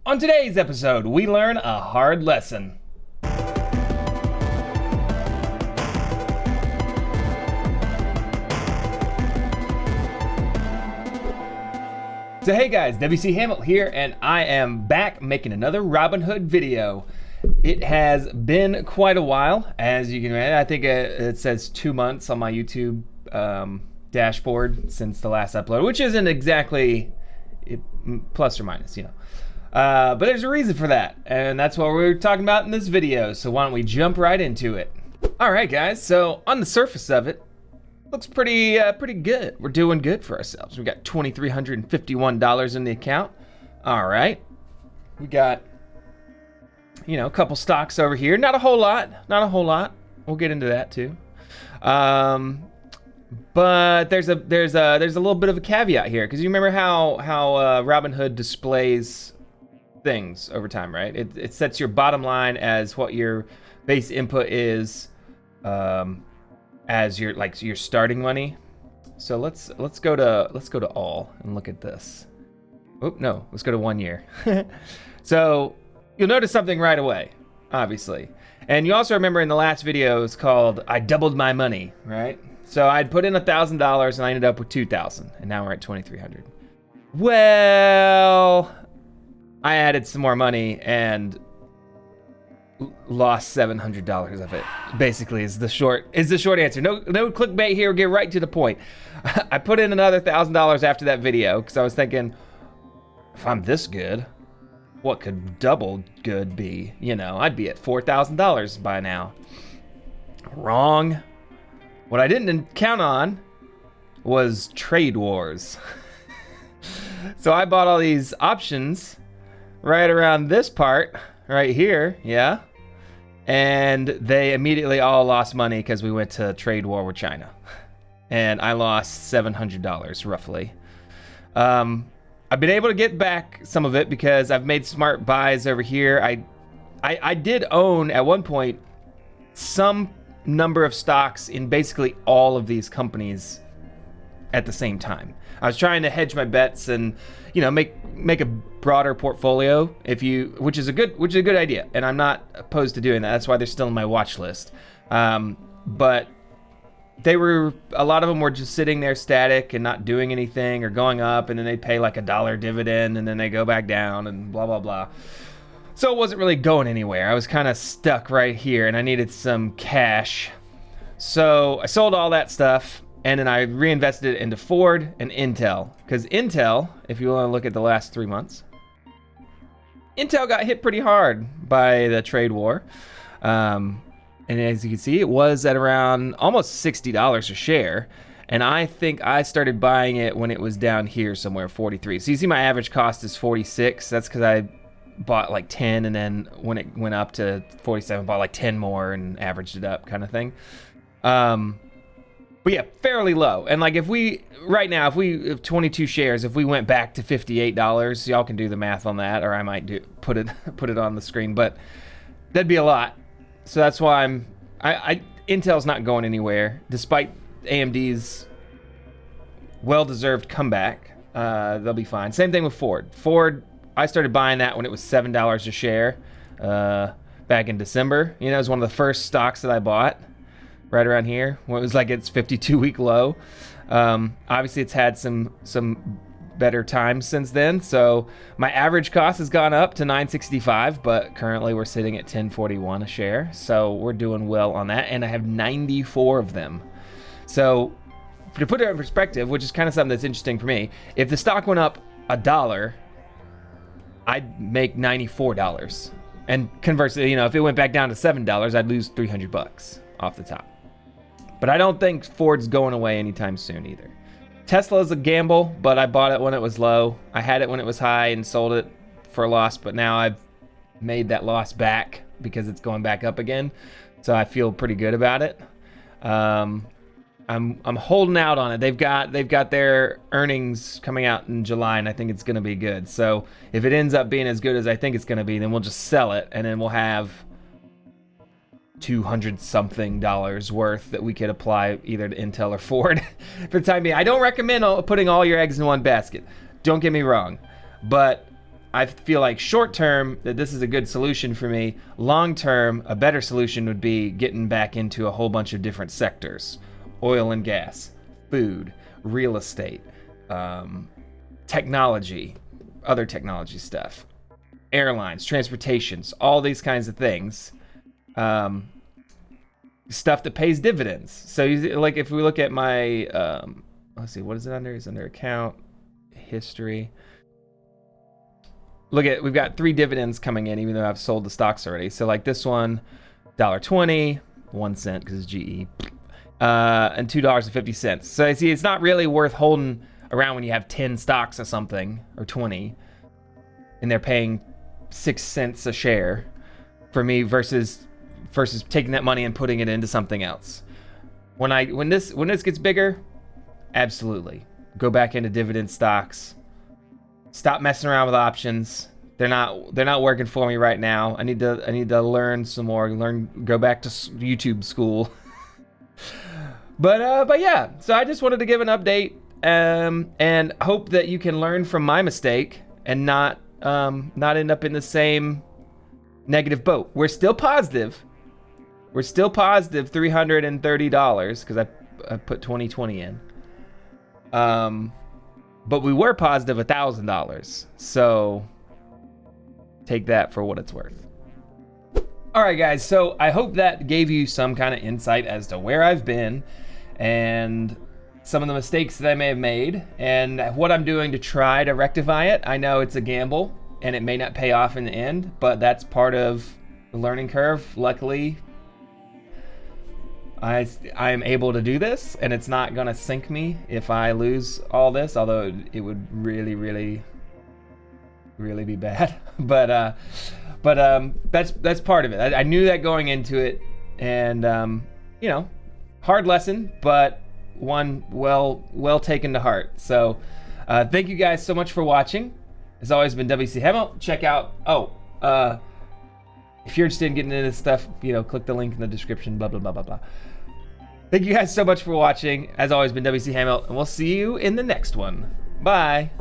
On today's episode, we learn a hard lesson. So hey guys, WC Hamill here, and I am back making another Robinhood video. It has been quite a while, as you can imagine. I think it says 2 months on my YouTube dashboard since the last upload, which isn't exactly plus or minus, you know. But there's a reason for that, and that's what we're talking about in this video, so why don't we jump right into it. Alright guys, so on the surface of it, looks pretty good. We're doing good for ourselves. We got $2,351 in the account. Alright. We got, you know, a couple stocks over here. Not a whole lot. We'll get into that too. But there's a little bit of a caveat here, because you remember how Robinhood displays things over time, right? It sets your bottom line as what your base input is, as your starting money. So let's go to all and look at this. Oh no, let's go to 1 year. So you'll notice something right away, obviously. And you also remember in the last video it's called I doubled my money, right? So I'd put in $1,000 and I ended up with $2,000, and now we're at $2,300. Well, I added some more money and lost $700 of it. Basically, is the short answer. No clickbait here. We'll get right to the point. I put in another $1,000 after that video because I was thinking, if I'm this good, what could double good be? You know, I'd be at $4,000 by now. Wrong. What I didn't count on was trade wars. So I bought all these options right around this part right here, yeah? And they immediately all lost money because we went to trade war with China. And I lost $700 roughly. I've been able to get back some of it because I've made smart buys over here. I did own at one point some number of stocks in basically all of these companies at the same time. I was trying to hedge my bets and, you know, make a broader portfolio, which is a good idea, and I'm not opposed to doing that. That's why they're still in my watch list. But a lot of them were just sitting there static and not doing anything or going up, and then they pay like $1 dividend and then they go back down and blah blah blah. So it wasn't really going anywhere. I was kind of stuck right here and I needed some cash. So I sold all that stuff and then I reinvested it into Ford and Intel. Because Intel, if you want to look at the last 3 months, Intel got hit pretty hard by the trade war. And as you can see, it was at around almost $60 a share. And I think I started buying it when it was down here somewhere, 43. So you see my average cost is 46. That's because I bought like 10, and then when it went up to 47, bought like 10 more and averaged it up kind of thing. But yeah, fairly low. And like if 22 shares, if we went back to $58, y'all can do the math on that, or I might put it on the screen, but that'd be a lot. So that's why Intel's not going anywhere, despite AMD's well-deserved comeback. They'll be fine. Same thing with Ford. Ford, I started buying that when it was $7 a share back in December. You know, it was one of the first stocks that I bought right around here when it was like its 52-week low. Obviously, it's had some better times since then. So my average cost has gone up to $9.65, but currently we're sitting at $10.41 a share. So we're doing well on that, and I have 94 of them. So to put it in perspective, which is kind of something that's interesting for me, if the stock went up $1, I'd make $94. And conversely, you know, if it went back down to $7, I'd lose $300 off the top. But I don't think Ford's going away anytime soon either. Tesla's a gamble, but I bought it when it was low. I had it when it was high and sold it for a loss, but now I've made that loss back because it's going back up again. So I feel pretty good about it. I'm holding out on it. They've got their earnings coming out in July, and I think it's going to be good. So if it ends up being as good as I think it's going to be, then we'll just sell it, and then we'll have $200-something worth that we could apply either to Intel or Ford for the time being. I don't recommend putting all your eggs in one basket. Don't get me wrong, but I feel like short term that this is a good solution for me. Long term, a better solution would be getting back into a whole bunch of different sectors: oil and gas, food, real estate, technology, other technology stuff, airlines, transportations, all these kinds of things. Stuff that pays dividends. So like if we look at my, let's see, what is it under? It's under account, history. Look at, we've got 3 dividends coming in, even though I've sold the stocks already. So like this one, $1.20, 1 cent because it's GE, and $2.50. So I see it's not really worth holding around when you have 10 stocks of something, or 20, and they're paying 6 cents a share for me versus taking that money and putting it into something else. When this gets bigger, absolutely go back into dividend stocks. Stop messing around with options. They're not working for me right now. I need to learn some more. Go back to YouTube school. But yeah. So I just wanted to give an update, and hope that you can learn from my mistake and not end up in the same negative boat. We're still positive. We're still positive $330 because I put 2020 in. But we were positive $1,000. So take that for what it's worth. All right, guys. So I hope that gave you some kind of insight as to where I've been and some of the mistakes that I may have made and what I'm doing to try to rectify it. I know it's a gamble and it may not pay off in the end, but that's part of the learning curve. Luckily, I am able to do this, and it's not gonna sink me if I lose all this, although it would really, really, really be bad. But that's part of it. I knew that going into it, and hard lesson, but one well taken to heart. So thank you guys so much for watching. As always, been WC Hemel. Check out if you're interested in getting into this stuff, click the link in the description, blah, blah, blah, blah, blah. Thank you guys so much for watching. As always, been WC Hamill, and we'll see you in the next one. Bye.